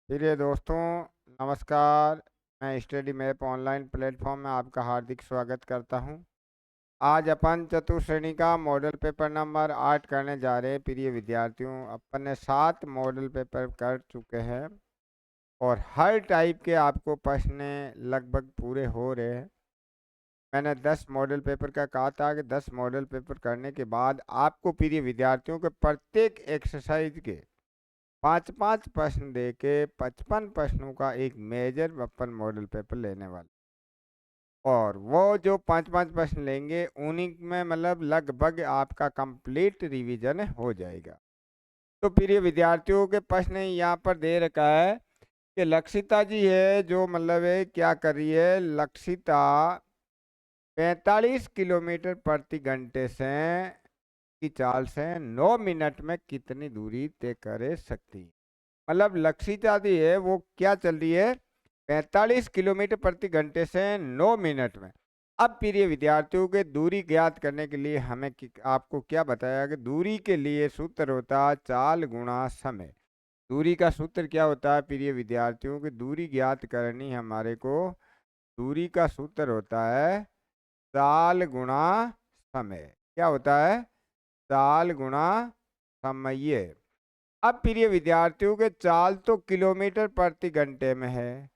प्रिय दोस्तों, नमस्कार। मैं स्टडी मैप ऑनलाइन प्लेटफॉर्म में आपका हार्दिक स्वागत करता हूं। आज अपन चतुश्रेणी का मॉडल पेपर नंबर 8 करने जा रहे हैं। प्रिय विद्यार्थियों, अपन ने 7 मॉडल पेपर कर चुके हैं और हर टाइप के आपको प्रश्न लगभग पूरे हो रहे हैं। मैंने 10 मॉडल पेपर का कहा था कि 10 मॉडल पेपर करने के बाद आपको प्रिय विद्यार्थियों के प्रत्येक एक्सरसाइज के 5-5 प्रश्न दे के 55 प्रश्नों का एक मेजर अपन मॉडल पेपर लेने वाले। और वो जो 5-5 प्रश्न लेंगे उन्हीं में मतलब लगभग आपका कंप्लीट रिवीजन हो जाएगा। तो प्रिय विद्यार्थियों के प्रश्न यहाँ पर दे रखा है कि लक्षिता जी है जो मतलब है क्या कर रही है। लक्षिता 45 किलोमीटर प्रति घंटे से की चाल से 9 मिनट में कितनी दूरी तय कर सकती है। मतलब लक्षिता दी है वो क्या चल रही है 45 किलोमीटर प्रति घंटे से 9 मिनट में। अब प्रिय विद्यार्थियों के दूरी ज्ञात करने के लिए हमें आपको क्या बताया कि दूरी के लिए सूत्र होता है चाल गुणा समय। दूरी का सूत्र क्या होता है प्रिय विद्यार्थियों की दूरी ज्ञात करनी हमारे को। दूरी का सूत्र होता है चाल गुणा समय। क्या होता है? चाल गुणा समय। अब प्रिय विद्यार्थियों के चाल तो किलोमीटर प्रति घंटे में है।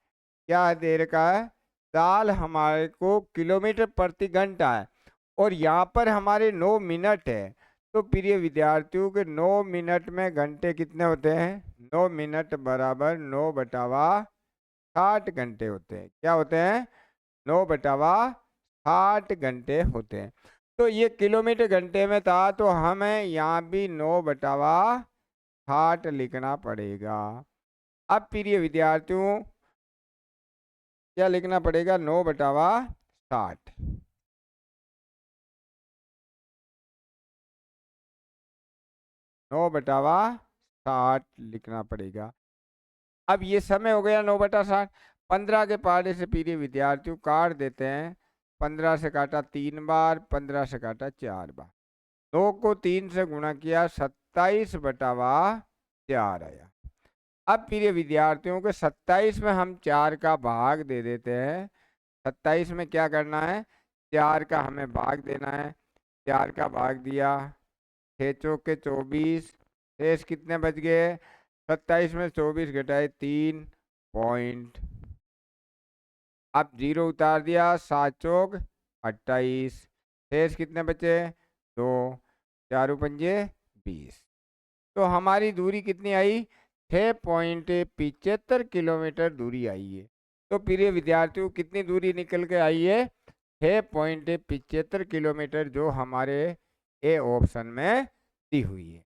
क्या दे रखा है? चाल हमारे को किलोमीटर प्रति घंटा है और यहाँ पर हमारे 9 मिनट है। तो प्रिय विद्यार्थियों के 9 मिनट में घंटे कितने होते हैं? 9 मिनट बराबर 9 बटावा 60 घंटे होते हैं। क्या होते हैं? 9 बटावा 60 घंटे होते हैं। तो ये किलोमीटर घंटे में था तो हमें यहाँ भी 9 बटावा 60 लिखना पड़ेगा। अब प्रिय विद्यार्थियों क्या लिखना पड़ेगा? 9 बटावा 60। 9 बटावा 60 लिखना पड़ेगा। अब ये समय हो गया 9/60। 15 के पहाड़े से प्रिय विद्यार्थियों काट देते हैं। 15 से काटा 3 बार, 15 से काटा 4 बार। 9 को 3 से गुणा किया 27/4 आया। अब प्रिय विद्यार्थियों के 27 में हम 4 का भाग दे देते हैं। 27 में क्या करना है? 4 का हमें भाग देना है। 4 का भाग दिया, 6 चौके 24। शेष कितने बच गए? 27 में 24 घटाए 3 पॉइंट। अब 0 उतार दिया, 7 चौक 28। शेष कितने बचे? 2। 4 पंजे 20। तो हमारी दूरी कितनी आई? 6.75 किलोमीटर दूरी आई है। तो प्रिय विद्यार्थियों कितनी दूरी निकल के आई है? 6.75 किलोमीटर जो हमारे ए ऑप्शन में दी हुई है।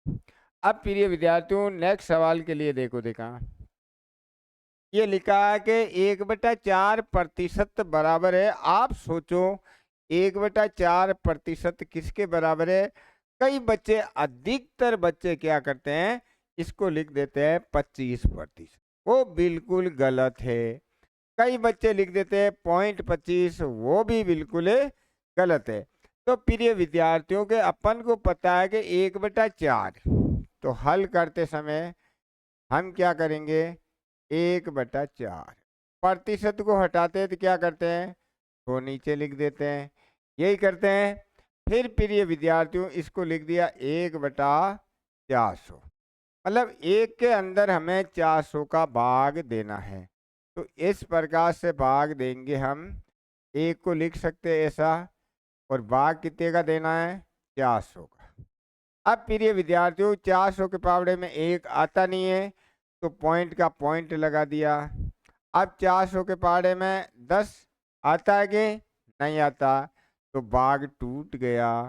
अब प्रिय विद्यार्थियों नेक्स्ट सवाल के लिए देखा ये लिखा है कि 1/4% बराबर है। आप सोचो 1/4% किसके बराबर है? कई बच्चे, अधिकतर बच्चे क्या करते हैं, इसको लिख देते हैं 25%। वो बिल्कुल गलत है। कई बच्चे लिख देते हैं 0.25, वो भी बिल्कुल गलत है। तो प्रिय विद्यार्थियों के अपन को पता है कि 1/4, तो हल करते समय हम क्या करेंगे? 1/4 प्रतिशत को हटाते हैं तो क्या करते हैं? तो नीचे लिख देते हैं। यही करते हैं। फिर प्रिय विद्यार्थियों इसको लिख दिया 1/400। मतलब 1 के अंदर हमें 400 का भाग देना है। तो इस प्रकार से भाग देंगे हम। 1 को लिख सकते हैं ऐसा, और भाग कितने का देना है? 400 का। अब प्रिय विद्यार्थियों 400 के पावड़े में 1 आता नहीं है तो पॉइंट का पॉइंट लगा दिया। अब 400 के पावड़े में 10 आता है कि नहीं आता? तो भाग टूट गया।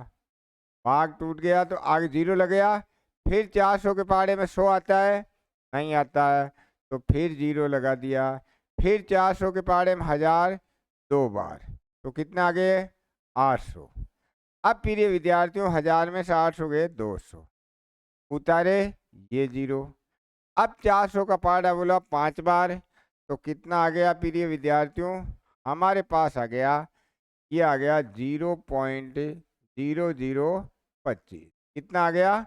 भाग टूट गया तो आगे 0 लग गया। फिर 400 के पावड़े में 100 आता है? नहीं आता है तो फिर 0 लगा दिया। फिर 400 के पावड़े में 1000 2 बार, तो कितना आ गए? 800। अब प्रिय विद्यार्थियों 1000 में से 800 गए 200, उतारे ये 0। अब 400 का पार्ट बोला 5 बार, तो कितना आ गया प्रिय विद्यार्थियों? हमारे पास आ गया, ये आ गया 0.0025। कितना आ गया?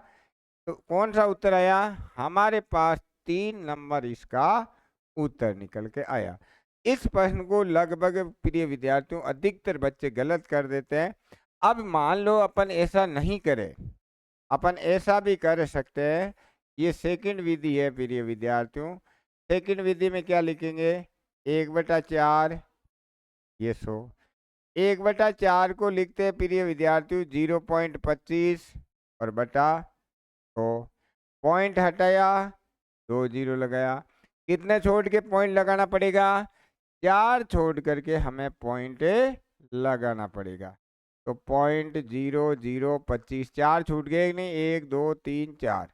तो कौन सा उत्तर आया? हमारे पास 3 नंबर इसका उत्तर निकल के आया। इस प्रश्न को लगभग प्रिय विद्यार्थियों अधिकतर बच्चे गलत कर देते हैं। अब मान लो अपन ऐसा नहीं करें, अपन ऐसा भी कर सकते हैं। ये सेकंड विधि है प्रिय विद्यार्थियों। सेकंड विधि में क्या लिखेंगे, 1/4 ये 100, 1/4 को लिखते हैं प्रिय विद्यार्थियों 0.25 और बटा 100। पॉइंट हटाया, 2 जीरो लगाया। कितने छोड़ के पॉइंट लगाना पड़ेगा, 4 छोड़ करके हमें पॉइंट लगाना पड़ेगा। तो 0.0025, 4 छूट गए कि नहीं, 1 2 3 4।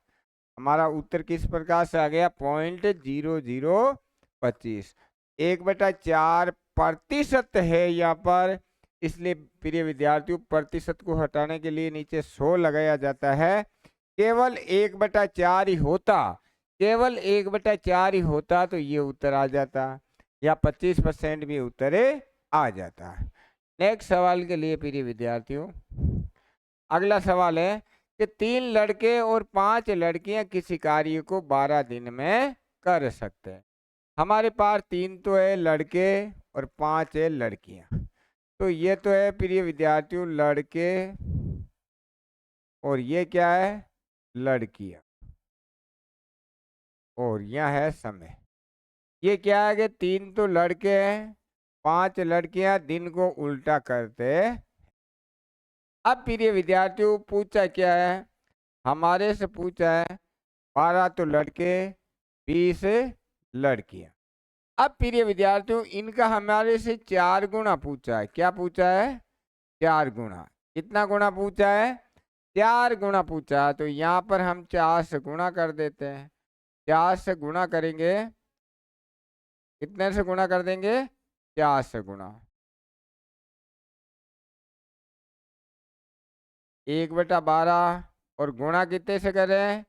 हमारा उत्तर किस प्रकार से आ गया, 0.0025। 1/4 प्रतिशत है यहाँ पर, इसलिए प्रिय विद्यार्थियों प्रतिशत को हटाने के लिए नीचे 100 लगाया जाता है। केवल 1/4 ही होता, केवल 1/4 ही होता तो ये उत्तर आ जाता, या 25% भी उत्तर आ जाता। नेक्स्ट सवाल के लिए प्रिय विद्यार्थियों, अगला सवाल है कि 3 लड़के और 5 लड़कियां किसी कार्य को 12 दिन में कर सकते हैं। हमारे पास 3 तो है लड़के और 5 है लड़कियां। तो ये तो है प्रिय विद्यार्थियों लड़के, और ये क्या है, लड़कियां, और यह है समय। ये क्या है कि 3 तो लड़के हैं, 5 लड़कियां, दिन को उल्टा करते। अब प्रिय विद्यार्थियों पूछा क्या है, हमारे से पूछा है 12 तो लड़के, 20 लड़कियां। अब प्रिय विद्यार्थियों इनका हमारे से 4 गुना पूछा है। क्या पूछा है, 4 गुना। कितना गुना पूछा है, 4 गुना पूछा है। तो यहाँ पर हम 4 से गुना कर देते हैं। 4 से गुना करेंगे, कितने से गुना कर देंगे, 4 से गुना। 1/12 और गुणा कितने से करें,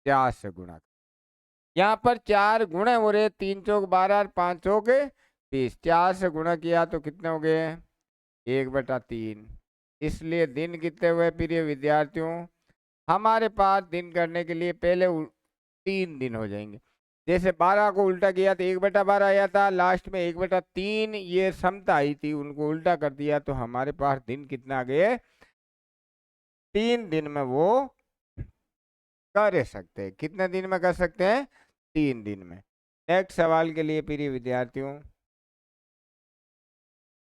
4 से गुणा। यहाँ पर 4 गुणे हो रहे, 3 चौक 12 और 5 चौक 20। 4 से गुणा किया तो कितने हो गए, 1/3। इसलिए दिन कितने हुए प्रिय विद्यार्थियों, हमारे पास दिन करने के लिए पहले 3 दिन हो जाएंगे। जैसे 12 को उल्टा किया तो 1/12 आया था, लास्ट में 1/3 ये समता आई थी, उनको उल्टा कर दिया तो हमारे पास दिन कितना आ गए, 3 दिन में वो कर सकते हैं। कितने दिन में कर सकते हैं, 3 दिन में। नेक्स्ट सवाल के लिए प्रिय विद्यार्थियों,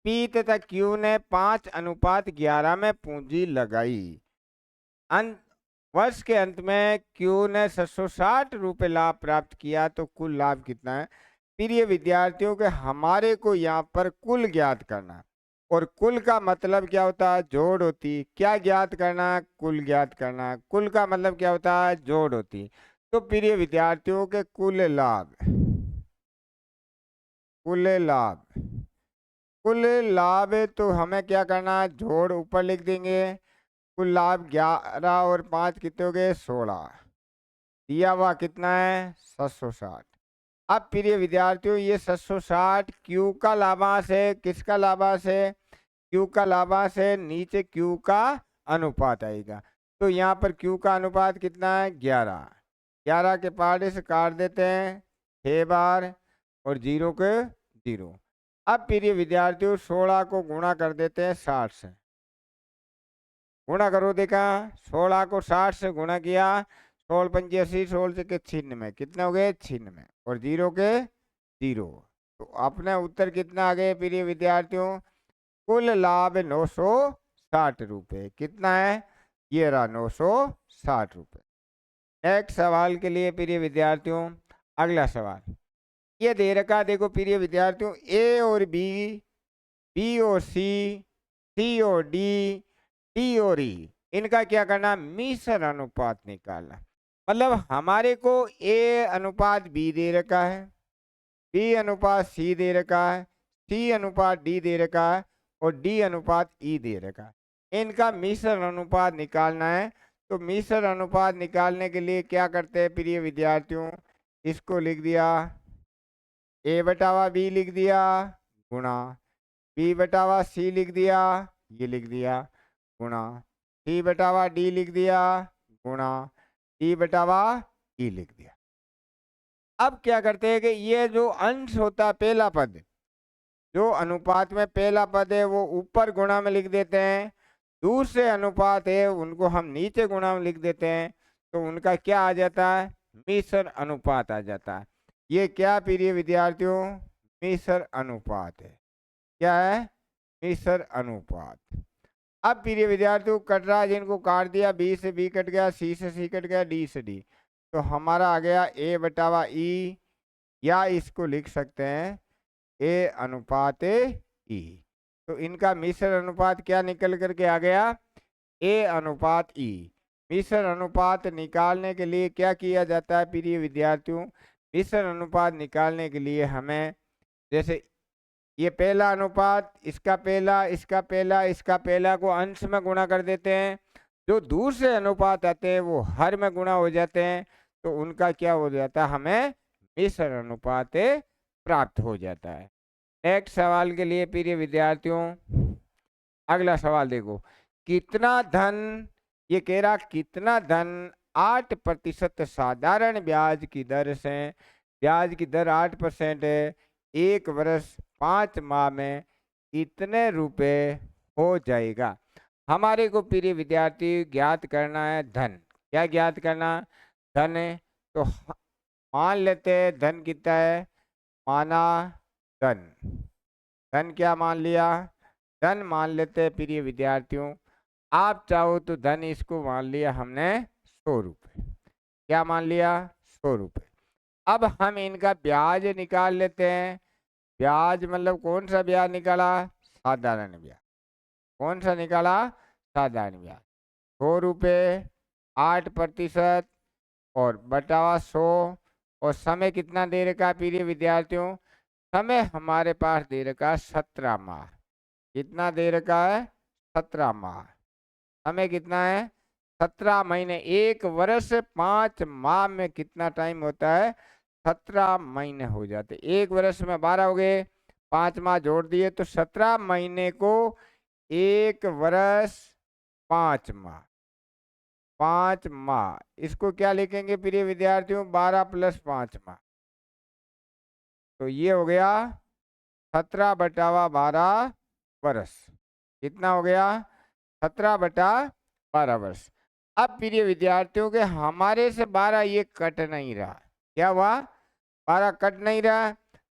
पी तथा क्यू ने 5:11 में पूंजी लगाई। अंत वर्ष के अंत में क्यू ने 760 रुपये लाभ प्राप्त किया, तो कुल लाभ कितना है। प्रिय विद्यार्थियों के हमारे को यहाँ पर कुल ज्ञात करना, और कुल का मतलब क्या होता है, जोड़ होती। क्या ज्ञात करना, कुल ज्ञात करना। कुल का मतलब क्या होता है, जोड़ होती। तो प्रिय विद्यार्थियों के कुल लाभ, कुल लाभ, कुल लाभ तो हमें क्या करना है, जोड़ ऊपर लिख देंगे। कुल लाभ 11 और 5 कितने हो गए, 16। दिया हुआ कितना है, 760। अब प्रिय विद्यार्थियों ये 760 क्यू का लाभांश है, किसका लाभांश है, क्यू का लाभांश है। नीचे क्यू का अनुपात आएगा, तो यहाँ पर क्यू का अनुपात कितना है, 11। 11 के पहाड़े से काट देते हैं 6 बार, और 0 के 0। अब प्रिय विद्यार्थियों 16 को गुणा कर देते हैं 60 से। गुणा करो, देखा 16 को 60 से गुणा किया, 16 पंजे 80, 16 के 96, कितने हो गए, 96, और 0 के 0। तो अपने उत्तर कितना आ गए प्रिय विद्यार्थियों, कुल लाभ 960 रुपये। कितना है, ये रहा 960 रुपये। नेक्स्ट सवाल के लिए प्रिय विद्यार्थियों, अगला सवाल ये दे रखा, देखो प्रिय विद्यार्थियों ए और बी, बी और सी, सी और डी, डी और ई, इनका क्या करना, मिश्र अनुपात निकालना। मतलब हमारे को ए अनुपात बी दे रखा है, बी अनुपात सी दे रखा है, सी अनुपात डी दे रखा है, और डी अनुपात ई दे रखा है। इनका मिश्र अनुपात निकालना है। तो मिश्र अनुपात निकालने के लिए क्या करते हैं प्रिय विद्यार्थियों, इसको लिख दिया, A/B लिख दिया गुणा, B/C लिख दिया, ये लिख दिया गुणा, C/D लिख दिया गुणा, D/E लिख दिया। अब क्या करते हैं कि ये जो अंश होता है पहला पद, जो अनुपात में पहला पद है वो ऊपर गुणा में लिख देते हैं, दूसरे अनुपात है उनको हम नीचे गुणा में लिख देते हैं, तो उनका क्या आ जाता है, मिश्र अनुपात आ जाता है। ये क्या प्रिय विद्यार्थियों, मिश्र अनुपात है। क्या है, मिश्र अनुपात। अब प्रिय विद्यार्थियों कट रहा, जिनको काट दिया, बी से बी कट गया, सी से सी कट गया, डी से डी, तो हमारा आ गया ए बटावा ई, या इसको लिख सकते हैं ए अनुपात ई। तो इनका मिश्र अनुपात क्या निकल करके आ गया, ए अनुपात ई। मिश्र अनुपात निकालने के लिए क्या किया जाता है प्रिय विद्यार्थियों, मिश्र अनुपात निकालने के लिए हमें, जैसे ये पहला अनुपात, इसका पहला, इसका पहला, इसका पहला को अंश में गुणा कर देते हैं, जो दूसरे अनुपात आते हैं वो हर में गुणा हो जाते हैं, तो उनका क्या हो जाता है, हमें मिश्र अनुपात प्राप्त हो जाता है। नेक्स्ट सवाल के लिए प्रिय विद्यार्थियों, अगला सवाल देखो, कितना धन, ये कह रहा कितना धन 8% साधारण ब्याज की दर से, ब्याज की दर 8% है, 1 वर्ष 5 माह में इतने रुपए हो जाएगा। हमारे को प्रिय विद्यार्थी ज्ञात करना है धन। क्या ज्ञात करना, धन है, तो मान लेते हैं धन कितना है, माना धन, धन क्या मान लिया, धन मान लेते हैं प्रिय विद्यार्थियों, आप चाहो तो धन इसको मान लिया हमने 100 रुपये। क्या मान लिया, 100 रुपये। अब हम इनका ब्याज निकाल लेते हैं। ब्याज मतलब कौन सा ब्याज निकाला, साधारण ब्याज। कौन सा निकाला, साधारण ब्याज। 100 रुपये 8% और बटावा 100, और समय कितना दे रखा है प्रिय विद्यार्थियों, समय हमारे पास दे रखा है 17 माह। कितना दे रखा है, 17 माह। समय कितना है, 17 महीने। 1 वर्ष 5 माह में कितना टाइम होता है, 17 महीने हो जाते। 1 वर्ष में 12 हो गए, 5 माह जोड़ दिए तो 17 महीने को 1 वर्ष 5 माह, 5 माह, इसको क्या लिखेंगे प्रिय विद्यार्थियों, 12 + 5 माह, तो ये हो गया 17/12 वर्ष। कितना हो गया, 17/12 वर्ष। अब प्रिय विद्यार्थियों के हमारे से 12 ये कट नहीं रहा, क्या हुआ, 12 कट नहीं रहा,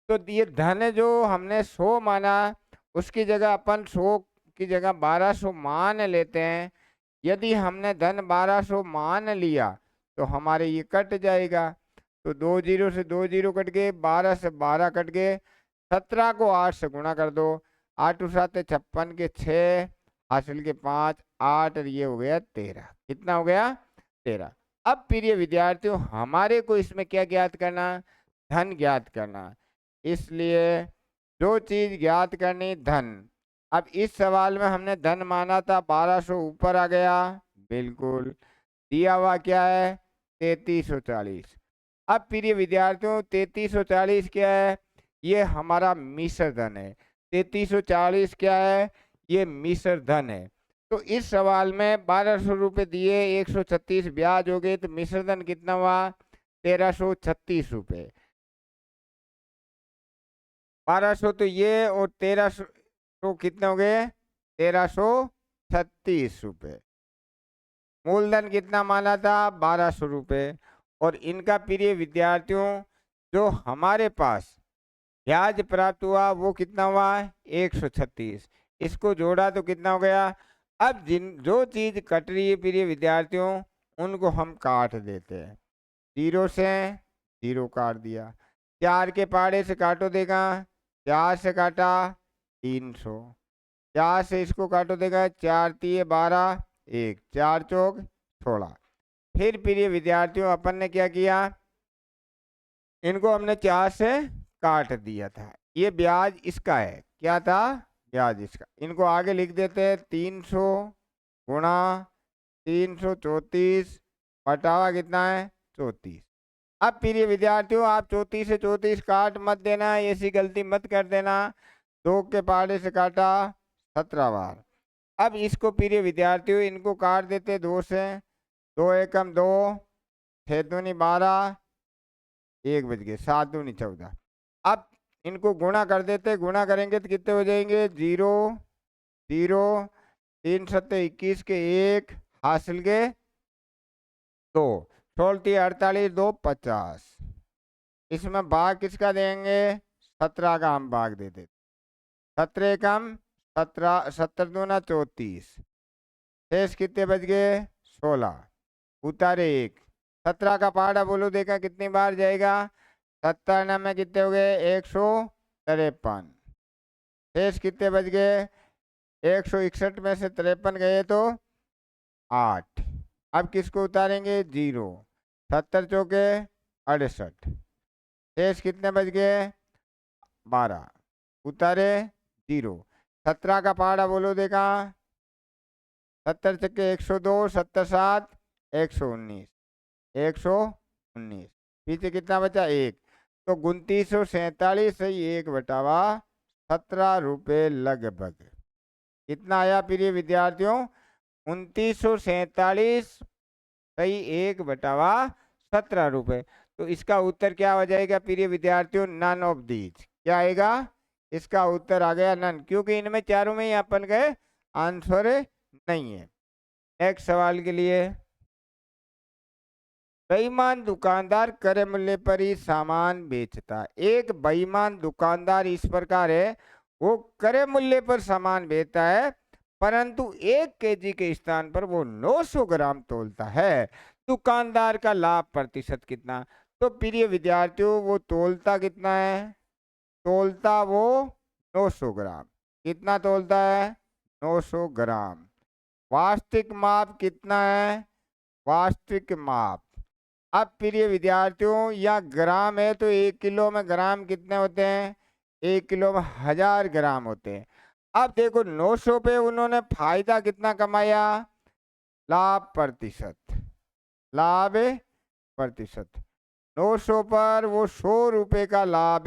तो ये धन जो हमने 100 माना, उसकी जगह अपन 100 की जगह 1200 मान लेते हैं। यदि हमने धन 1200 मान लिया तो हमारे ये कट जाएगा, तो 2 जीरो से 2 जीरो कट गए, 12 से 12 कट गए, 17 को 8 से गुणा कर दो, 8 7 56 के 6, हासिल के 5, 8, ये हो गया 13। कितना हो गया, 13। अब प्रिय विद्यार्थियों हमारे को इसमें क्या ज्ञात करना, धन ज्ञात करना, इसलिए जो चीज ज्ञात करनी धन। अब इस सवाल में हमने धन माना था 1200, ऊपर आ गया, बिल्कुल दिया हुआ क्या है, 3340। अब प्रिय विद्यार्थियों 3340 क्या है, ये हमारा मिश्र धन है। 3340 क्या है, ये मिश्र धन है। तो इस सवाल में 1200 रुपये दिए, 136 ब्याज हो गए, तो मिश्र धन कितना हुआ, 1336 रुपये। 1200 तो ये, और 1300 तो कितने हो गए, 1336 रुपये। मूलधन कितना माना था, 1200 रुपये। और इनका प्रिय विद्यार्थियों जो हमारे पास ब्याज प्राप्त हुआ वो कितना हुआ, 136। इसको जोड़ा तो कितना हो गया। अब जो चीज कट रही है प्रिय विद्यार्थियों उनको हम काट देते हैं। 0 से 0 काट दिया, 4 के पहाड़े से काटो देगा, 4 से काटा 300, 4 से इसको काटो देगा, 4 3 12, 1 4 चौक 16। फिर प्रिय विद्यार्थियों अपन ने क्या किया, इनको हमने 4 से काट दिया था। ये ब्याज इसका है, क्या था, ब्याज इसका। इनको आगे लिख देते हैं, 300 गुणा 334 बटावा कितना है, 34। अब प्रिय विद्यार्थियों आप 34 से 34 काट मत देना, ऐसी गलती मत कर देना। 2 के पहाड़े से काटा 17 बार। अब इसको प्रिय विद्यार्थियों इनको काट देते 2 से, 2 एकम 2, 6 दूनी 12, 1 बज गए, 7 दूनी 14। अब इनको गुणा कर देते, गुणा करेंगे तो कितने हो जाएंगे? 0 0, 3 सत्ते 21 के 1, हासिल के 2, 16 48, 2 50। इसमें भाग किसका देंगे? 17 का हम भाग दे देते। 17 कम 17, 70 दूना 34, शेष कितने बच गए? 16, उतारे 1। 17 का पहाड़ा बोलो, देखा कितनी बार जाएगा? 70 में कितने हो गए? 153। शेष कितने बच गए? 161 में से 53 गए तो 8। अब किसको उतारेंगे? 0। 70 चौके 68, शेष कितने बच गए? 12, उतारे 0। 17 का पहाड़ा बोलो, देखा? 70 चक्के 102, 70 7 119, 119। पीछे कितना बचा? 1। तो 2947 सही 1/17 लगभग। कितना आया प्रिय विद्यार्थियों? 2947 सही 1/17 तो इसका उत्तर क्या हो जाएगा प्रिय विद्यार्थियों? None of these. क्या आएगा? इसका उत्तर आ गया नन, क्योंकि इनमें चारों में ही अपन गए आंसर नहीं है। नेक्स्ट सवाल के लिए, बेईमान दुकानदार क्रय मूल्य पर ही सामान बेचता है। एक बेईमान दुकानदार इस प्रकार है, वो क्रय मूल्य पर सामान बेचता है, परंतु 1 केजी के स्थान पर वो 900 ग्राम तोलता है। दुकानदार का लाभ प्रतिशत कितना? तो प्रिय विद्यार्थियों, वो तोलता कितना है? तोलता वो 900 ग्राम। कितना तोलता है? 900 ग्राम। वास्तविक माप कितना है? वास्तविक माप, अब प्रिय विद्यार्थियों, या ग्राम है तो 1 किलो में ग्राम कितने होते हैं? 1 किलो में 1000 ग्राम होते हैं। अब देखो 900 पे उन्होंने फायदा कितना कमाया? लाभ प्रतिशत, लाभ प्रतिशत। 900 पर वो 100 रुपए का लाभ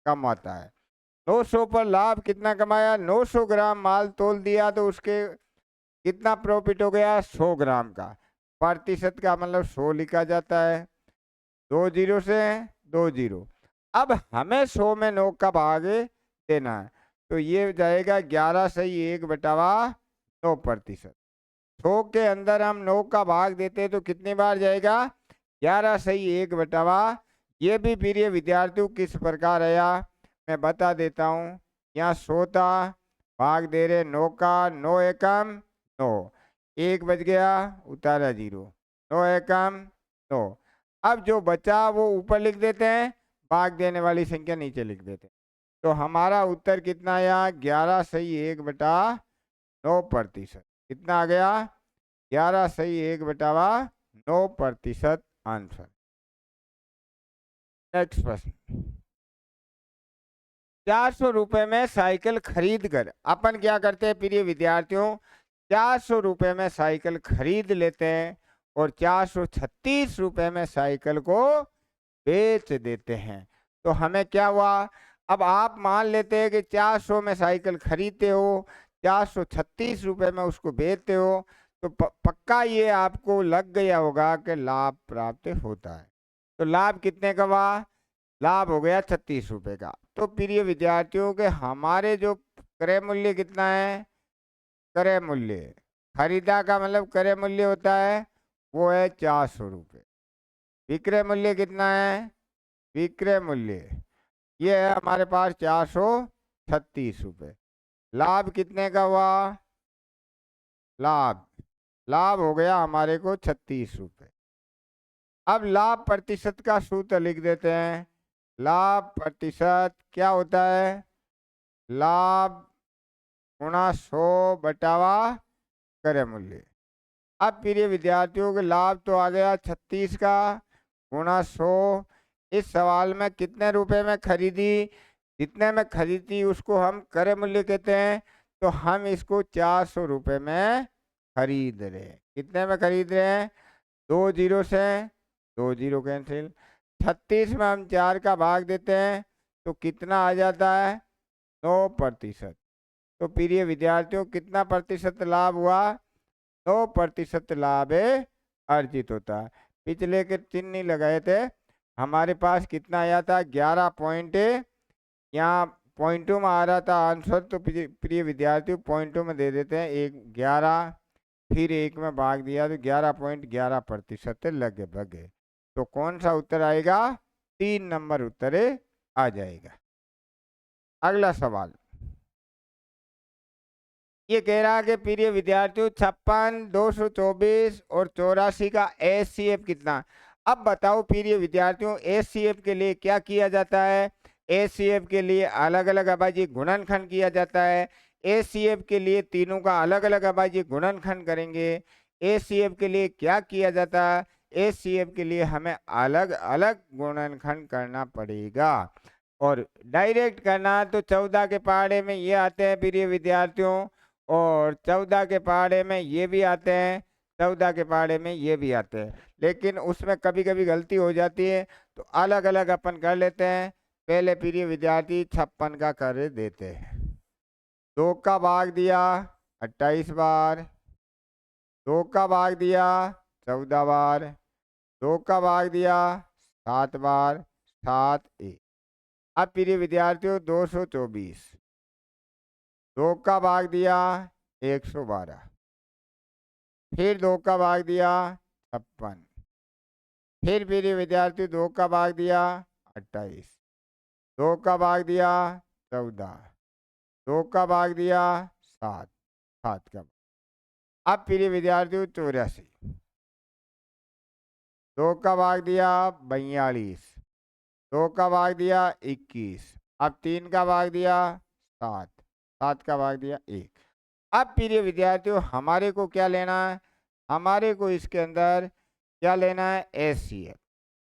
कमाता है। 900 पर लाभ कितना कमाया? 900 ग्राम माल तोल दिया तो उसके कितना प्रॉफिट हो गया? 100 ग्राम का। प्रतिशत का मतलब 100 लिखा जाता है, 2 जीरो से 2 जीरो। अब हमें 100 में 9 का भाग देना है, तो ये जाएगा 11 सही 1/9%। 100 के अंदर हम 9 का भाग देते हैं तो कितनी बार जाएगा? 11 सही 1/। ये भी प्रिय विद्यार्थियों किस प्रकार आया मैं बता देता हूँ। यहाँ 100 था, भाग दे रहे 9 का, 9 एकम 9, 1 बच गया, उतारा 0, 9 एकम 9। अब जो बचा वो ऊपर लिख देते हैं, भाग देने वाली संख्या नीचे लिख देते हैं। तो हमारा उत्तर कितना आया? 11 सही 1/9%। कितना आ गया? 11 सही 1/9% आंसर। नेक्स्ट प्रश्न, 400 रुपए में साइकिल खरीद कर अपन क्या करते हैं प्रिय विद्यार्थियों? 400 रुपए में साइकिल खरीद लेते हैं और 436 रुपए में साइकिल को बेच देते हैं। तो हमें क्या हुआ? अब आप मान लेते हैं कि 400 में साइकिल खरीदते हो, 436 रुपए में उसको बेचते हो, तो पक्का ये आपको लग गया होगा कि लाभ प्राप्त होता है। तो लाभ कितने का हुआ? लाभ हो गया 36 रुपए का। तो प्रिय विद्यार्थियों के हमारे जो क्रय मूल्य कितना है? क्रय मूल्य, खरीदा का मतलब क्रय मूल्य होता है, वो है 400 रुपये। विक्रय मूल्य कितना है? विक्रय मूल्य ये है हमारे पास 436 रुपये। लाभ कितने का हुआ? लाभ, लाभ हो गया हमारे को 36 रुपये। अब लाभ प्रतिशत का सूत्र लिख देते हैं। लाभ प्रतिशत क्या होता है? लाभ गुणा 100 बटावा क्रय मूल्य। अब प्रिय विद्यार्थियों के लाभ तो आ गया 36 का, गुणा 100। इस सवाल में कितने रुपए में खरीदी? जितने में खरीदी उसको हम क्रय मूल्य कहते हैं। तो हम इसको 400 रुपये में खरीद रहे हैं। कितने में खरीद रहे हैं? 2 जीरो से 2 जीरो कैंसिल। 36 में हम 4 का भाग देते हैं तो कितना आ जाता है? 9%। तो प्रिय विद्यार्थियों कितना प्रतिशत लाभ हुआ? 9% लाभ अर्जित होता है। पिछले के चिन्ह नहीं लगाए थे हमारे पास कितना आया था 11 पॉइंट, यहाँ पॉइंटों में आ रहा था आंसर, तो प्रिय विद्यार्थियों पॉइंटों में दे देते हैं, 11 फिर 1 में भाग दिया तो 11.11% लगभग। तो कौन सा उत्तर आएगा? 3 नंबर उत्तर आ जाएगा। अगला सवाल ये कह रहा है कि प्रिय विद्यार्थियों 56, 224 और 84 का एचसीएफ कितना। अब बताओ प्रिय विद्यार्थियों एचसीएफ के लिए क्या किया जाता है। एचसीएफ के लिए अलग अलग अभाज्य गुणनखंड किया जाता है। एचसीएफ के लिए तीनों का अलग अलग अभाज्य गुणनखंड करेंगे। एचसीएफ के लिए क्या किया जाता है? एचसीएफ के लिए हमें अलग अलग गुणनखंड करना पड़ेगा। और डायरेक्ट करना तो 14 के पहाड़े में ये आते हैं प्रिय विद्यार्थियों, और 14 के पहाड़े में ये भी आते हैं, 14 के पहाड़े में ये भी आते हैं, लेकिन उसमें कभी कभी गलती हो जाती है तो अलग अलग अपन कर लेते हैं। पहले प्रिय विद्यार्थी 56 का कर देते हैं। 2 का भाग दिया 28 बार, 2 का भाग दिया 14 बार, 2 का भाग दिया 7 बार, 7 1। अब प्रिय विद्यार्थियों 224, 2 का भाग दिया 112, फिर 2 का भाग दिया 56, फिर प्रिय विद्यार्थी 2 का भाग दिया 28, 2 का भाग दिया 14, 2 का भाग दिया 7, 7 का। अब प्रिय विद्यार्थियों 84, 2 का भाग दिया 42, 2 का भाग दिया 21, अब 3 का भाग दिया 7, 7 का भाग दिया 1। अब प्रिय विद्यार्थियों हमारे को क्या लेना है? हमारे को इसके अंदर क्या लेना है? एचसीएफ।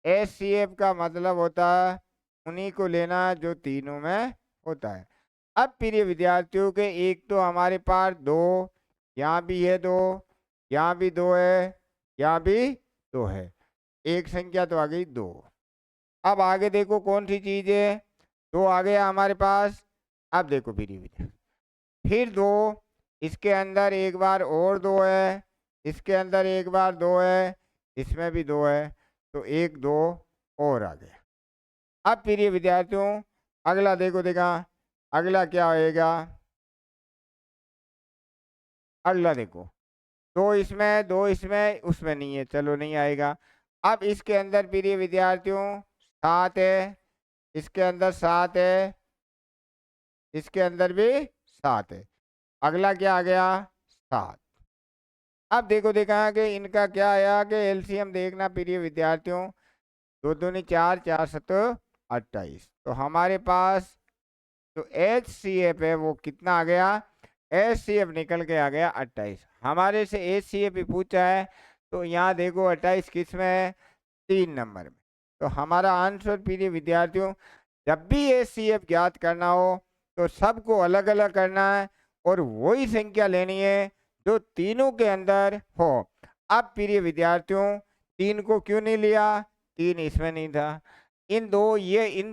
एचसीएफ का मतलब होता है उन्हीं को लेना है जो तीनों में होता है। अब प्रिय विद्यार्थियों के एक तो हमारे पास 2, यहाँ भी है 2, यहाँ भी 2 है, यहाँ भी 2 है, एक संख्या तो आ गई 2। अब आगे देखो कौन सी चीज है, 2 आ गया हमारे पास। अब देखो प्रिय विद्यार्थी फिर 2, इसके अंदर एक बार और 2 है, इसके अंदर एक बार 2 है, इसमें भी 2 है, तो 1 2 और आ गया। अब प्रिय विद्यार्थियों अगला देखो, देखा अगला क्या होएगा? अगला देखो 2 इसमें 2 इसमें, उसमें नहीं है, चलो नहीं आएगा। अब इसके अंदर प्रिय विद्यार्थियों 7 है, इसके अंदर 7 है, इसके अंदर भी 7 है, अगला क्या आ गया? 7। अब देखो देखा कि इनका क्या आया कि एलसीएम देखना प्रिय विद्यार्थियों, 2 दूनी 4, 4 सत 28, तो हमारे पास जो एच सी एफ है वो कितना आ गया? एच सी एफ निकल के आ गया 28। हमारे से एच सी एफ भी पूछा है, तो यहाँ देखो 28 किस में है? 3 नंबर में। तो हमारा आंसर प्रिय विद्यार्थियों जब भी एच सी एफ ज्ञात करना हो तो सबको अलग अलग करना है और वही संख्या लेनी है जो तीनों के अंदर हो। अब प्रिय विद्यार्थियों 3 को क्यों नहीं लिया? 3 इसमें नहीं था, इन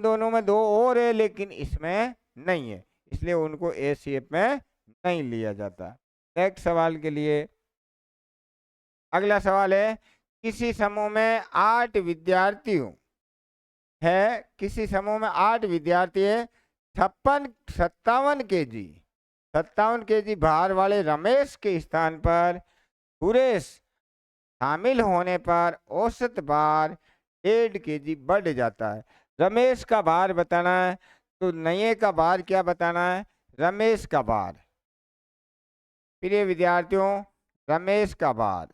दोनों में 2 और है लेकिन इसमें नहीं है, इसलिए उनको एचसीएफ में नहीं लिया जाता। नेक्स्ट सवाल के लिए अगला सवाल है किसी समूह में 8 विद्यार्थियों है, किसी समूह में 8 विद्यार्थी है, 57 केजी भार वाले रमेश के स्थान पर सुरेश शामिल होने पर औसत भार 1.5 केजी बढ़ जाता है। रमेश का भार बताना है, तो नए का भार क्या बताना है? रमेश का भार। प्रिय विद्यार्थियों रमेश का भार,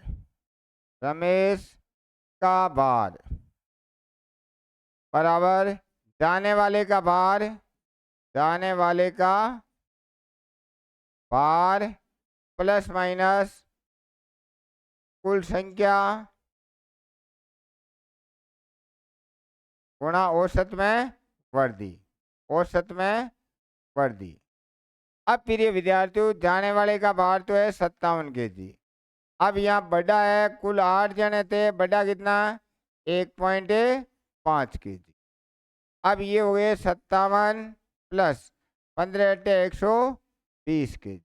रमेश का भार बराबर जाने वाले का भार, जाने वाले का भार प्लस माइनस कुल संख्या गुणा औसत में वर्दी, औसत में वर्दी। अब प्रिय विद्यार्थियों जाने वाले का भार तो है 57 केजी। अब यहाँ बड़ा है, कुल 8 जने थे, बड़ा कितना? 1.5 केजी। अब ये हो गए 57 प्लस 15 120 केजी।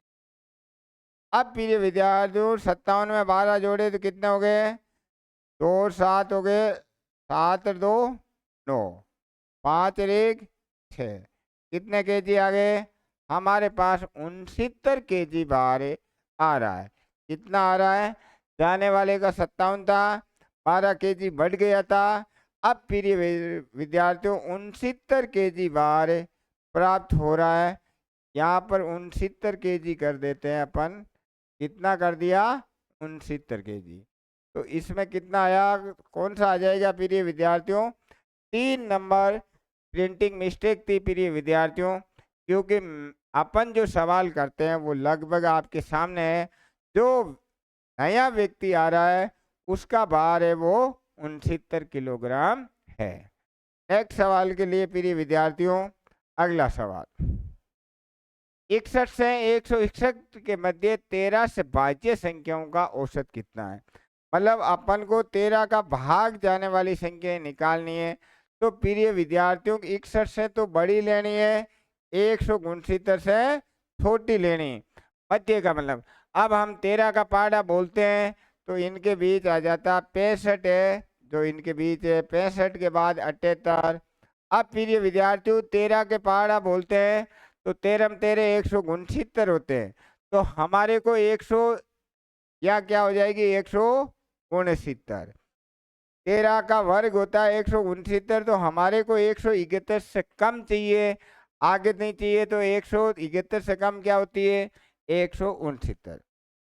अब प्रिय विद्यार्थियों 57 में 12 जोड़े तो कितने हो गए? 2 और 7 हो गए, 7 और 2 9, 5 रेग 6, कितने केजी आ गए? हमारे पास 69 केजी भार आ रहा है। कितना आ रहा है? जाने वाले का 57 था, 12 केजी बढ़ गया था। अब प्रिय विद्यार्थियों 69 केजी भार प्राप्त हो रहा है। यहाँ पर 69 केजी कर देते हैं अपन। कितना कर दिया? 69 केजी। तो इसमें कितना आया? कौन सा आ जाएगा प्रिय विद्यार्थियों? 3 नंबर प्रिंटिंग मिस्टेक थी प्रिय विद्यार्थियों, क्योंकि अपन जो सवाल करते हैं वो लगभग आपके सामने है। जो नया व्यक्ति आ रहा है उसका भार है वो 69 किलोग्राम है। नेक्स्ट सवाल के लिए प्रिय विद्यार्थियों, अगला सवाल 61 से 161 के मध्य 13 से भाज्य संख्याओं का औसत कितना है? मतलब अपन को 13 का भाग जाने वाली संख्या निकालनी है। तो प्रिय विद्यार्थियों 61 से तो बड़ी लेनी है, 169 से छोटी लेनी। मध्य का मतलब अब हम 13 का पहाड़ा बोलते हैं तो इनके बीच आ जाता 65 है, जो इनके बीच है 65 के बाद 78। अब प्रिय विद्यार्थियों 13 के पहाड़ा बोलते हैं तो 13 13 169 होते हैं। तो हमारे को 100 या क्या हो जाएगी 169। 13 का वर्ग होता है 169, तो हमारे को 171 से कम चाहिए, आगे नहीं चाहिए। तो 171 से कम क्या होती है? 169।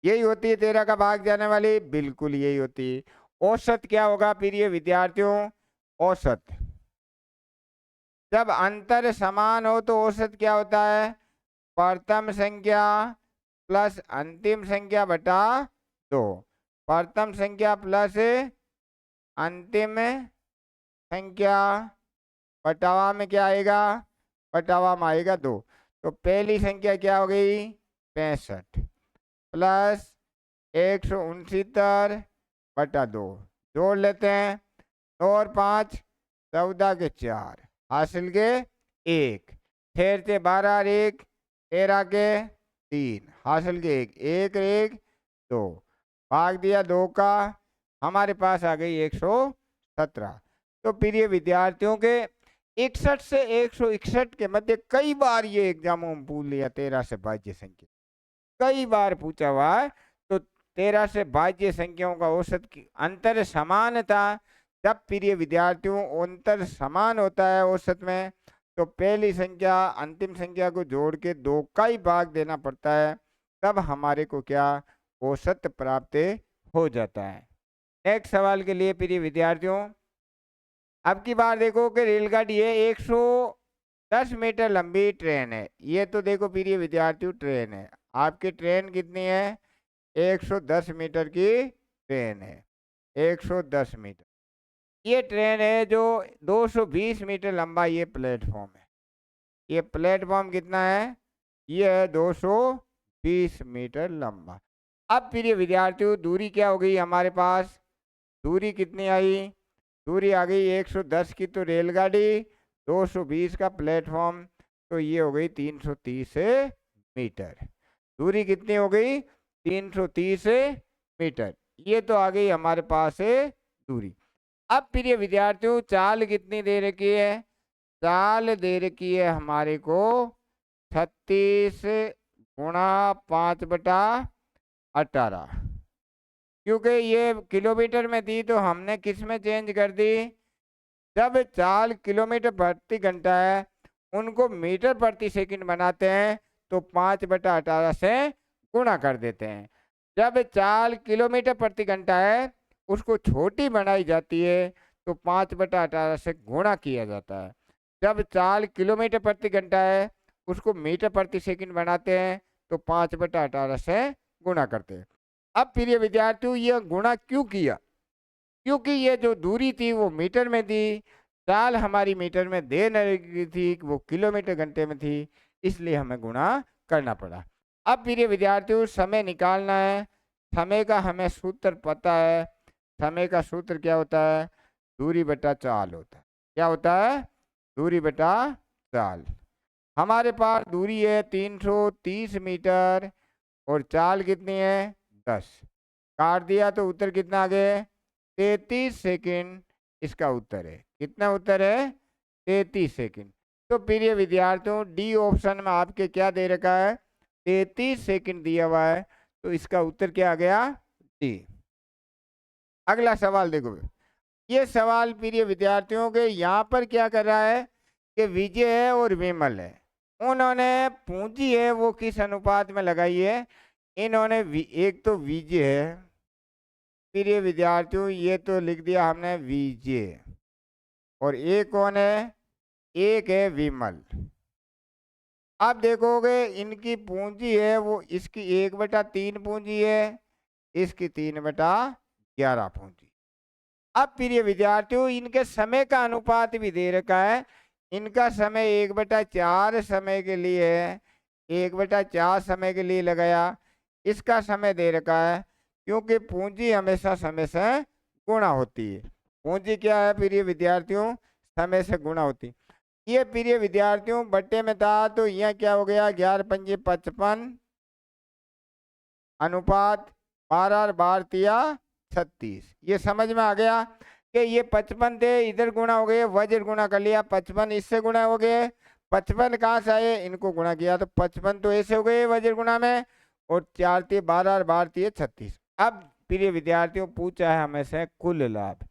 यही होती है 13 का भाग जाने वाली, बिल्कुल यही होती है। औसत क्या होगा प्रिय विद्यार्थियों? औसत जब अंतर समान हो तो औसत क्या होता है? प्रथम संख्या प्लस अंतिम संख्या बटा 2। प्रथम संख्या प्लस अंतिम संख्या बटावा में क्या आएगा? बटावा में आएगा 2। तो पहली संख्या क्या हो गई? 65 प्लस 169 बटा 2, जोड़ लेते हैं। 9 और 5 14 के 4 हासिल के 1, फिर से 12 और 1 13 के 3 हासिल के 1, 1 1 2, भाग दिया 2 का, हमारे पास आ गई 117। तो प्रिय विद्यार्थियों के 61 से 161 के मध्य कई बार ये एग्जामों में पूछ लिया 13 से भाज्य संख्या, कई बार पूछा हुआ है। तो 13 से भाज्य संख्याओं का औसत की अंतर समान था। जब प्रिय विद्यार्थियों अंतर समान होता है औसत में, तो पहली संख्या अंतिम संख्या को जोड़ के 2 का ही भाग देना पड़ता है, तब हमारे को क्या औसत प्राप्त हो जाता है। नेक्स्ट सवाल के लिए प्रिय विद्यार्थियों, अब की बार देखो कि रेलगाड़ी है 110 मीटर लंबी ट्रेन है। ये तो देखो प्रिय विद्यार्थियों ट्रेन है, आपकी ट्रेन कितनी है? 110 मीटर की ट्रेन है, 110 मीटर। ये ट्रेन है जो 220 मीटर लंबा ये प्लेटफॉर्म है। ये प्लेटफॉर्म कितना है? ये है 220 मीटर लंबा। अब प्रिय विद्यार्थियों दूरी क्या हो गई हमारे पास? दूरी कितनी आई? दूरी आ गई 110 की तो रेलगाड़ी, 220 का प्लेटफॉर्म, तो ये हो गई 330 मीटर। दूरी कितनी हो गई? 330 मीटर। ये तो आ गई हमारे पास दूरी। अब प्रिय विद्यार्थियों चाल कितनी दे रखी है? चाल दे रखी है हमारे को 36 गुणा 5/18। क्योंकि ये किलोमीटर में थी तो हमने किस में चेंज कर दी? जब चाल किलोमीटर प्रति घंटा है उनको मीटर प्रति सेकंड बनाते हैं तो 5/18 से गुणा कर देते हैं। जब चाल किलोमीटर प्रति घंटा है उसको छोटी बनाई जाती है तो 5/18 से गुणा किया जाता है। जब चाल किलोमीटर प्रति घंटा है उसको मीटर प्रति सेकंड बनाते हैं तो 5/18 से गुणा करते हैं। अब प्रिय विद्यार्थियों ये गुणा क्यों किया? क्योंकि ये जो दूरी थी वो मीटर में थी, चाल हमारी मीटर में दे रही थी, वो किलोमीटर घंटे में थी, इसलिए हमें गुणा करना पड़ा। अब प्रिय विद्यार्थियों समय निकालना है। समय का हमें सूत्र पता है। समय का सूत्र क्या होता है? दूरी बटा चाल होता है। क्या होता है? दूरी बटा चाल। हमारे पास दूरी है 330 मीटर और चाल कितनी है? 10। काट दिया तो उत्तर कितना आ गया? 33 सेकंड इसका उत्तर है, कितना उत्तर है? 33 सेकंड। तो प्रिय विद्यार्थियों, डी ऑप्शन में आपके क्या दे रखा है? 33 सेकंड दिया हुआ है, तो इसका उत्तर क्या आ गया? डी। अगला सवाल देखो, ये सवाल प्रिय विद्यार्थियों के यहाँ पर क्या कर रहा है कि विजय है और विमल है, उन्होंने पूंजी है वो किस अनुपात में लगाई है? इन्होंने एक तो विजय है, प्रिय विद्यार्थियों ये तो लिख दिया हमने विजय, और एक कौन है? एक है विमल। अब देखोगे इनकी पूंजी है वो, इसकी 1/3 पूंजी है, इसकी 3/11 पूंजी। अब प्रिय विद्यार्थियों इनके समय का अनुपात भी दे रखा है, इनका समय 1/4 समय के लिए है, 1/4 समय के लिए लगाया, इसका समय दे रखा है, क्योंकि पूंजी हमेशा समय से गुणा होती है। पूंजी क्या है प्रिय विद्यार्थियों? समय से गुणा होती है। ये प्रिय विद्यार्थियों बट्टे में था, तो यहाँ क्या हो गया? 11 पंजे 55 अनुपात 12 12 तिया 36। ये समझ में आ गया कि ये 55 थे, इधर गुणा हो गए, वज्र गुणा कर लिया, 55 इससे गुणा हो गए, 55 कहाँ से आए? इनको गुणा किया, तो 55 तो ऐसे हो गए वज्र गुणा में, और 4 तिये 12 और 12 तिये 36। अब प्रिय विद्यार्थियों पूछा है हमें से कुल लाभ।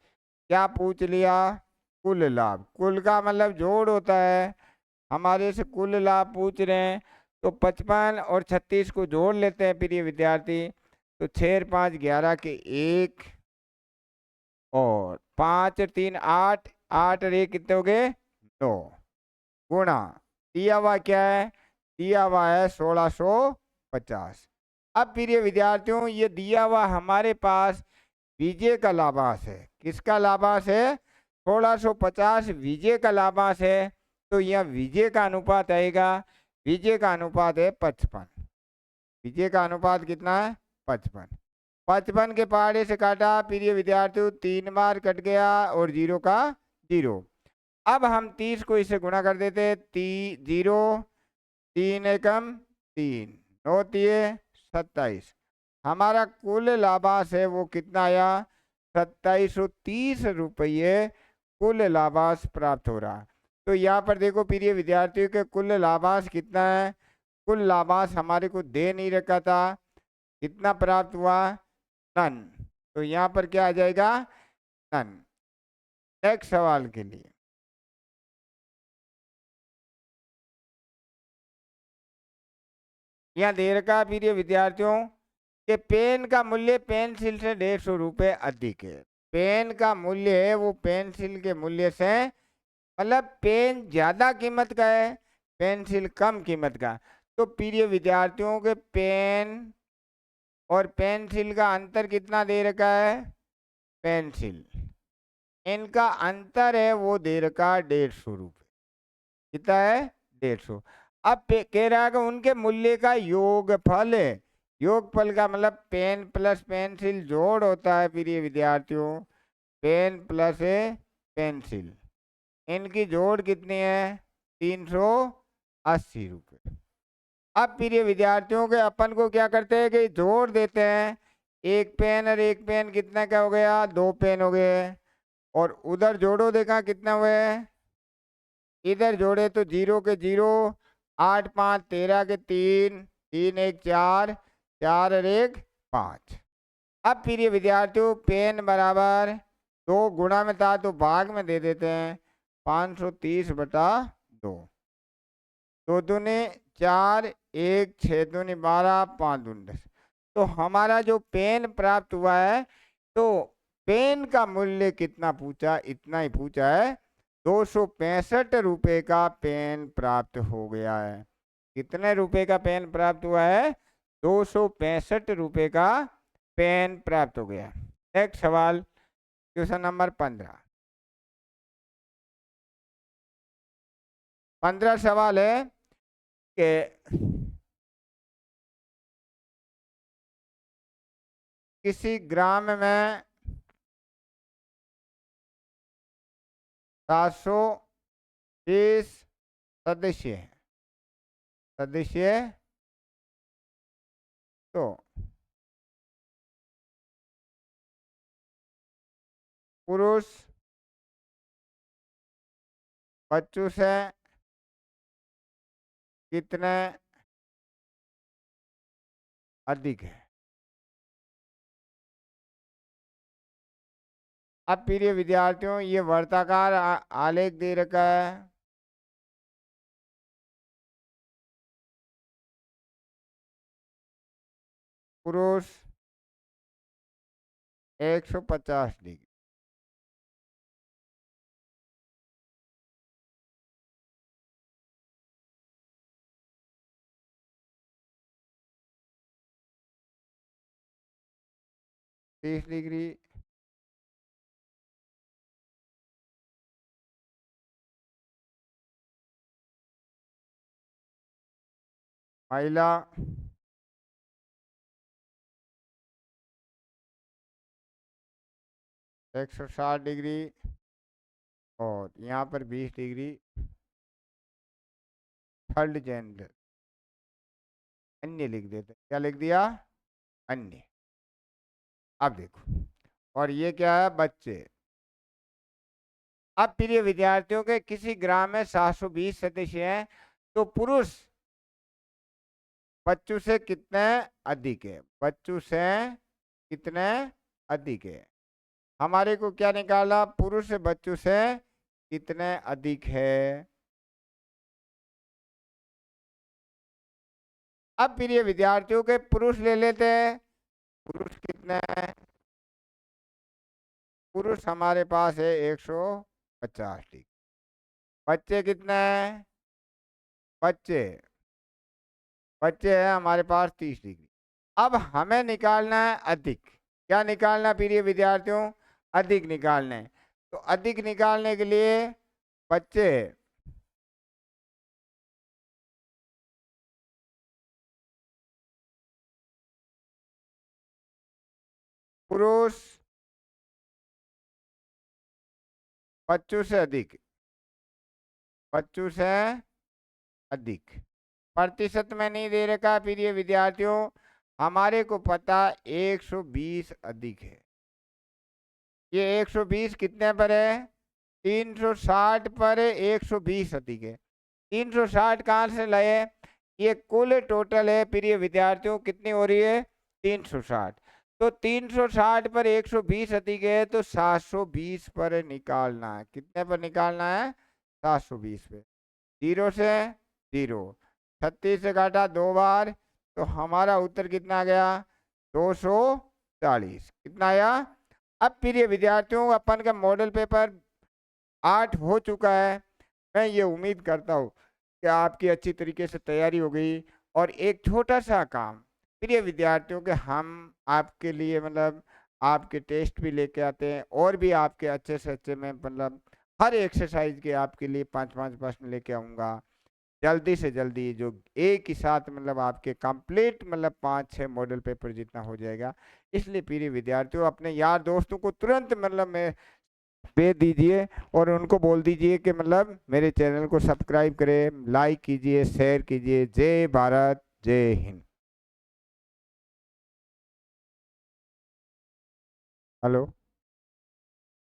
क्या पूछ लिया? कुल लाभ। कुल का मतलब जोड़ होता है, हमारे से कुल लाभ पूछ रहे हैं, तो 55 और 36 को जोड़ लेते हैं प्रिय विद्यार्थी, तो 6 5 11 के 1, और 5 3 8, 8 और 1 कितने हो गए? 9, गुणा दिया हुआ क्या है? दिया हुआ है 1650। अब प्रिय विद्यार्थियों ये दिया हुआ हमारे पास विजय का लाभांश है। किसका लाभांश है? 1650 विजय का लाभांश है, तो यह विजय का अनुपात आएगा, विजय का अनुपात है 55। विजय का अनुपात कितना है? 55। 55 के पहाड़े से काटा प्रिय विद्यार्थियों, 3 बार कट गया, और 0 का 0। अब हम 30 को इसे गुणा कर देते, 0 3 एकम 3, 9 तिये 27। हमारा कुल लाभांश है वो कितना आया? 2730 रुपये कुल लाभांश प्राप्त हो रहा। तो यहाँ पर देखो प्रिय विद्यार्थियों के कुल लाभांश कितना है? कुल लाभांश हमारे को दे नहीं रखा था, कितना प्राप्त हुआ? नन। तो यहाँ पर क्या आ जाएगा? नन। नेक्स्ट सवाल के लिए, यहाँ दे रखा प्रिय विद्यार्थियों कि पेन का मूल्य पेंसिल से 150 रुपये अधिक है। पेन का मूल्य है वो पेंसिल के मूल्य से, मतलब पेन ज्यादा कीमत का है, पेंसिल कम कीमत का। तो प्रिय विद्यार्थियों के पेन और पेंसिल का अंतर कितना दे रखा है? पेंसिल, इनका अंतर है वो दे रखा 150 रुपये। कितना है? 150। अब कह रहा है कि उनके मूल्य का योगफल है। योगफल का मतलब पेन प्लस पेंसिल जोड़ होता है प्रिय विद्यार्थियों, पेन प्लस पेंसिल, इनकी जोड़ कितनी है? 380 रुपये। अब प्रिय विद्यार्थियों के अपन को क्या करते हैं कि जोड़ देते हैं, एक पेन और एक पेन कितना क्या हो गया? 2 पेन हो गए, और उधर जोड़ो देखा कितना हुए? इधर जोड़े तो 0 के 0, 8 5 13 के 3, 3 1 4, 4 और 1 5। अब प्रिय विद्यार्थियों पेन बराबर 2 गुणा में था तो भाग में दे देते हैं, 530/2, 2 दूनी 4, 1 6 दूनी 12, 5 दूनी 10। तो हमारा जो पेन प्राप्त हुआ है, तो पेन का मूल्य कितना पूछा? इतना ही पूछा है, 265 रुपये का पेन प्राप्त हो गया है। कितने रुपए का पेन प्राप्त हुआ है? 265 रुपये का पेन प्राप्त हो गया। नेक्स्ट सवाल, क्वेश्चन नंबर 15। 15 सवाल है कि किसी ग्राम में 720 सदस्य हैं। सदस्य तो पुरुष बच्चों से कितने अधिक है। अब प्रिय विद्यार्थियों ये वर्ताकार आलेख दे रखा है। पुरुष 150 डिग्री, तीस डिग्री, महिला 160 डिग्री, और यहाँ पर 20 डिग्री थर्ड जेंडर। अन्य लिख देते, क्या लिख दिया, अन्य। अब देखो, और ये क्या है, बच्चे। अब प्रिय विद्यार्थियों के किसी ग्राम में 720 सदस्य हैं, तो पुरुष बच्चों से कितने अधिक है, बच्चों से कितने अधिक है। हमारे को क्या निकाला, पुरुष बच्चों से कितने अधिक है। अब प्रिय विद्यार्थियों के पुरुष ले लेते हैं, पुरुष कितने हैं, पुरुष हमारे पास है 150 डिग्री। बच्चे कितने हैं, बच्चे बच्चे हैं हमारे पास 30 डिग्री। अब हमें निकालना है अधिक। क्या निकालना है प्रिय विद्यार्थियों, अधिक निकालना है। तो अधिक निकालने के लिए बच्चे पुरुष बच्चों से अधिक, बच्चों से अधिक। प्रतिशत में नहीं दे रखा प्रिय विद्यार्थियों, हमारे को पता 120 अधिक है। ये 120 कितने पर है, 360 पर है, 120 अधिक है। 360 कहाँ से लाए, ये कुल टोटल है प्रिय विद्यार्थियों, कितनी हो रही है 360। तो 360 पर 120 अधिक है, तो 720 पर निकालना है। कितने पर निकालना है, 720 पे। 0 से 0, 36 से काटा 2 बार, तो हमारा उत्तर कितना आ गया, 240। कितना आया। अब प्रिय विद्यार्थियों अपन का मॉडल पेपर 8 हो चुका है। मैं ये उम्मीद करता हूँ कि आपकी अच्छी तरीके से तैयारी हो गई। और एक छोटा सा काम प्रिय विद्यार्थियों के, हम आपके लिए मतलब आपके टेस्ट भी लेके आते हैं, और भी आपके अच्छे से अच्छे में मतलब हर एक्सरसाइज के आपके लिए 5-5 प्रश्न लेके आऊँगा जल्दी से जल्दी, जो एक ही साथ मतलब आपके कंप्लीट मतलब 5-6 मॉडल पेपर जितना हो जाएगा। इसलिए प्रिय विद्यार्थियों अपने यार दोस्तों को तुरंत मतलब मैं भेज दीजिए, और उनको बोल दीजिए कि मतलब मेरे चैनल को सब्सक्राइब करें, लाइक कीजिए, शेयर कीजिए। जय भारत, जय हिंद। हेलो।